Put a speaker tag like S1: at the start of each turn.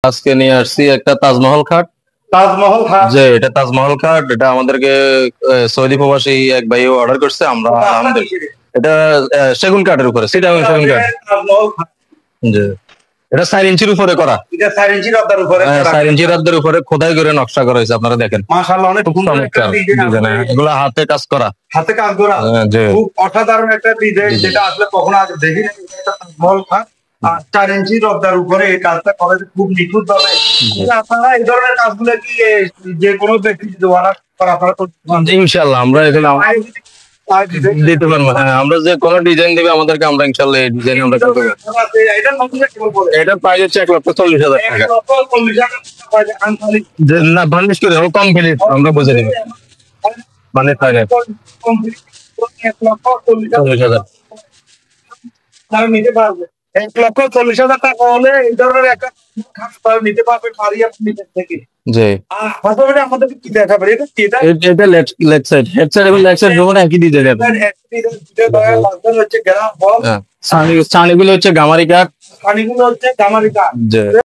S1: আজকে নিয়ে আসছি একটা তাজমহল খাট।
S2: তাজমহল খাট,
S1: যে এটা তাজমহল খাট, এটা আমাদেরকে সৌদি প্রবাসী এক ভাই অর্ডার করছে। আমরা আলহামদুলিল্লাহ এটা সেগুন কাঠের উপরে, সিটাং সেগুন কাঠ।
S2: তাজমহল খাট।
S1: জি, এটা 4 ইঞ্চির উপরে করা।
S2: এটা 4 ইঞ্চি রদ্দার উপরে,
S1: 4 ইঞ্চি রদ্দের উপরে খোদাই করে নকশা করা হয়েছে। আপনারা দেখেন,
S2: মাশাআল্লাহ, অনেক সুন্দর একটা ডিজাইন।
S1: এগুলো হাতে কাজ করা,
S2: হাতে কাজ করা, খুব অসাধারণ একটা ডিজাইন, যেটা আসলে কখনো আগে দেখিনি। এটা তাজমহল খাট, 4 ইঞ্চি রদ্দার উপরে এই কাজটা করা খুব নিখুঁত ভাবে। আপনারা এই ধরনের কাজগুলো কি যে কোনো ব্যক্তি যদি অর্ডার করে আপনারা
S1: ইনশাআল্লাহ আমরা এখানে দিতে পারবো। হ্যাঁ, আমরা যে কোনো ডিজাইন দিবে আমাদেরকে, আমরা ইনশাআল্লাহ এই ডিজাইন আমরা করতে পারবো। এটা প্রাইস হচ্ছে 1,40,000 টাকা। না বার্নিশ করে কমপ্লিট আমরা বুঝে নিব, মানে ফাইনাল 1,40,000
S2: তারা নিতে পারবে। 1,40,000 টাকা হলে এই ধরনের একটা খাট নিতে পারবে থেকে।
S1: জি,
S2: পাশাপাশি আমাদেরকে কি দেখাবে?
S1: এটা লেগ সাইড, হেড সাইড এবং লেগ সাইড দুটো একই ডিজাইন হবে।
S2: হচ্ছে গ্রাম বল,
S1: সানিগুলো হচ্ছে গামারি কাঠ।
S2: সানিগুলো হচ্ছে গামারি কাঠ।